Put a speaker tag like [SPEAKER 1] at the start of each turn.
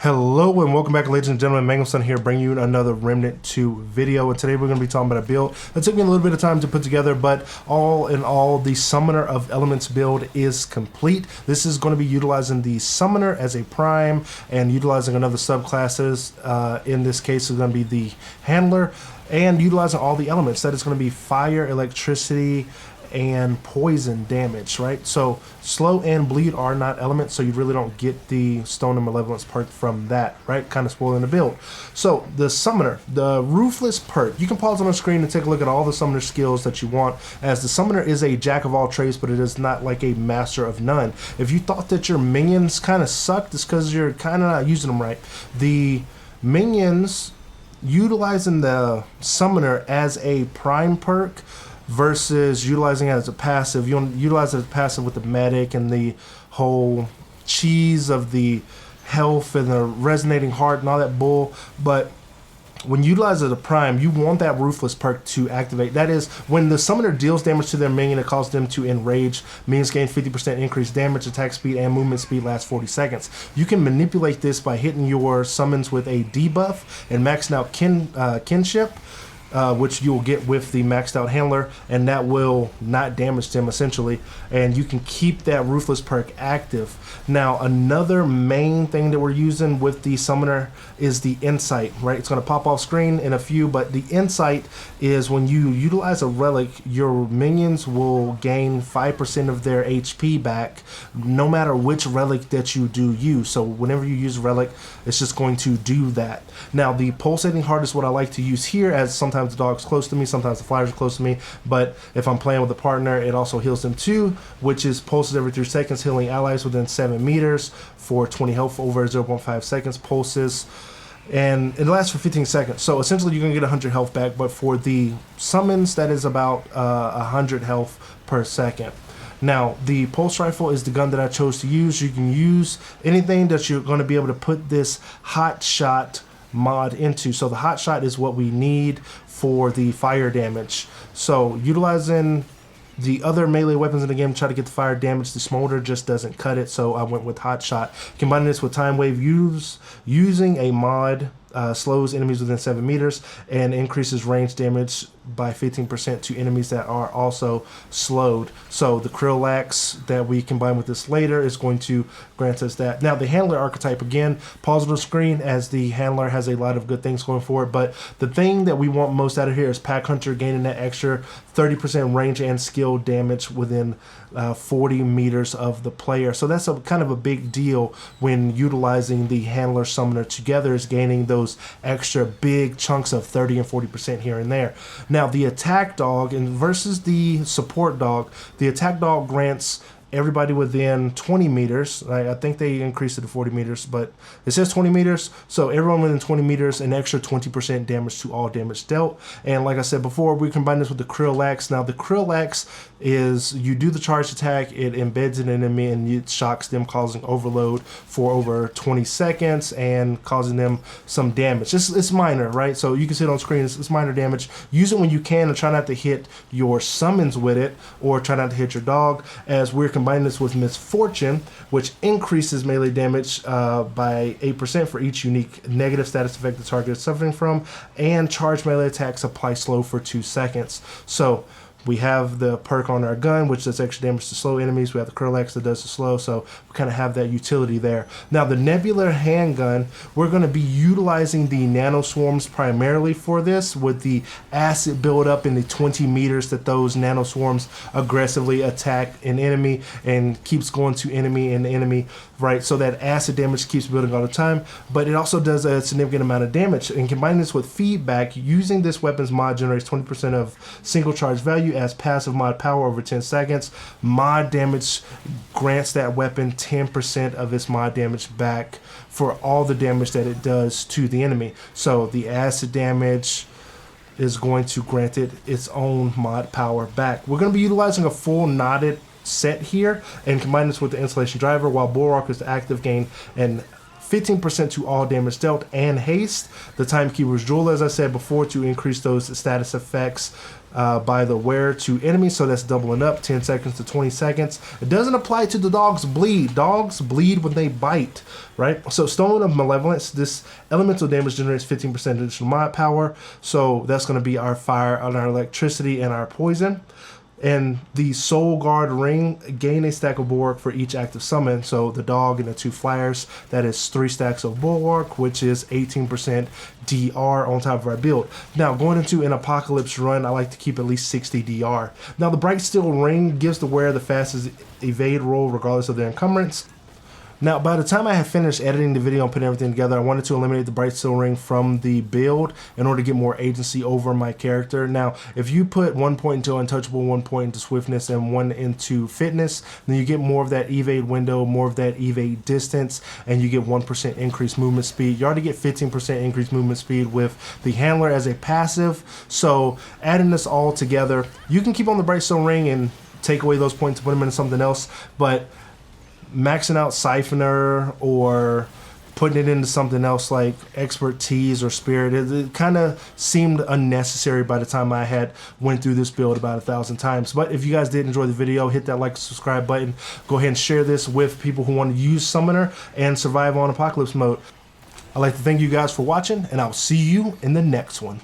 [SPEAKER 1] Hello and welcome back, ladies and gentlemen. Mangoson here, bringing you another Remnant 2 video. And today we're going to be talking about a build that took me a little bit of time to put together, but all in all, the Summoner of Elements build is complete. This is going to be utilizing the Summoner as a prime and utilizing another subclasses. In this case, it's going to be the Handler, and utilizing all the elements. That is going to be fire, electricity, and poison damage, right? So slow and bleed are not elements, so you really don't get the stone and malevolence perk from that, right? Kind of spoiling the build. So the summoner, the ruthless perk, you can pause on the screen and take a look at all the summoner skills that you want, as the summoner is a jack of all trades, but it is not like a master of none. If you thought that your minions kind of sucked, it's because you're kind of not using them right. The minions, utilizing the summoner as a prime perk versus utilizing it as a passive. You want to utilize it as a passive with the medic and the whole cheese of the health and the resonating heart and all that bull. But when you utilize it as a prime, you want that ruthless perk to activate. That is, when the summoner deals damage to their minion, it causes them to enrage. Minions gain 50% increased damage, attack speed, and movement speed lasts 40 seconds. You can manipulate this by hitting your summons with a debuff and maxing out kinship, which you will get with the maxed out handler, and that will not damage them essentially, and you can keep that ruthless perk active. Now, another main thing that we're using with the summoner is the insight, right? It's going to pop off screen in a few, but the insight is when you utilize a relic, your minions will gain 5% of their HP back no matter which relic that you do use. So whenever you use a relic, it's just going to do that. Now, the pulsating heart is what I like to use here, as sometimes the dog's close to me, sometimes the flyers are close to me, but if I'm playing with a partner, it also heals them too, which is pulses every 3 seconds, healing allies within 7 meters for 20 health over 0.5 seconds, pulses, and it lasts for 15 seconds. So essentially you're going to get 100 health back, but for the summons, that is about 100 health per second. Now, the pulse rifle is the gun that I chose to use. You can use anything that you're going to be able to put this hot shot mod into. So the hot shot is what we need for the fire damage. So utilizing the other melee weapons in the game to try to get the fire damage, the smolder just doesn't cut it, so I went with hot shot. Combining this with time wave, using a mod slows enemies within 7 meters and increases range damage by 15% to enemies that are also slowed. So the Krillax that we combine with this later is going to grant us that. Now, the handler archetype, again, pause on the screen, as the handler has a lot of good things going for it, but the thing that we want most out of here is Pack Hunter, gaining that extra 30% range and skill damage within 40 meters of the player. So that's a kind of a big deal when utilizing the handler summoner together, is gaining those extra big chunks of 30 and 40% here and there. Now, the attack dog versus the support dog, the attack dog grants everybody within 20 meters. I think they increased it to 40 meters, but it says 20 meters. So everyone within 20 meters, an extra 20% damage to all damage dealt. And like I said before, we combine this with the Krillax. Now, the Krillax is, you do the charge attack, it embeds an enemy and it shocks them, causing overload for over 20 seconds and causing them some damage. It's minor, right? So you can see it on screen, it's minor damage. Use it when you can and try not to hit your summons with it, or try not to hit your dog, as we're combining this with Misfortune, which increases melee damage by 8% for each unique negative status effect the target is suffering from, and charge melee attacks apply slow for 2 seconds. So we have the perk on our gun, which does extra damage to slow enemies. We have the Krillax that does the slow, so we kind of have that utility there. Now, the Nebular handgun, we're going to be utilizing the nano swarms primarily for this, with the acid buildup in the 20 meters that those nano swarms aggressively attack an enemy and keeps going to enemy and enemy, right? So that acid damage keeps building all the time, but it also does a significant amount of damage. And combining this with feedback, using this weapons mod generates 20% of single charge value as passive mod power over 10 seconds. Mod damage grants that weapon 10% of its mod damage back for all the damage that it does to the enemy. So the acid damage is going to grant it its own mod power back. We're going to be utilizing a full knotted set here and combine this with the installation driver, while Bulwark is the active, gain and 15% to all damage dealt, and haste. The Timekeeper's Jewel, as I said before, to increase those status effects by the wearer to enemies, so that's doubling up, 10 seconds to 20 seconds. It doesn't apply to the dog's bleed. Dogs bleed when they bite, right? So Stone of Malevolence, this elemental damage generates 15% additional mod power, so that's going to be our fire, our electricity, and our poison. And the Soul Guard Ring, gain a stack of Bulwark for each active summon. So the dog and the 2 flyers, that is 3 stacks of Bulwark, which is 18% DR on top of our build. Now, going into an Apocalypse run, I like to keep at least 60 DR. Now, the Bright Steel Ring gives the wearer the fastest evade roll regardless of their encumbrance. Now, by the time I had finished editing the video and putting everything together, I wanted to eliminate the Bright Steel Ring from the build in order to get more agency over my character. Now, if you put 1 point into Untouchable, 1 point into Swiftness, and 1 into Fitness, then you get more of that evade window, more of that evade distance, and you get 1% increased movement speed. You already get 15% increased movement speed with the Handler as a passive. So, adding this all together, you can keep on the Bright Steel Ring and take away those points to put them into something else, but maxing out Siphoner or putting it into something else like Expertise or Spirit, it kind of seemed unnecessary by the time I had went through this build about 1,000 times. But if you guys did enjoy the video, hit that like, subscribe button. Go ahead and share this with people who want to use Summoner and survive on Apocalypse mode. I'd like to thank you guys for watching, and I'll see you in the next one.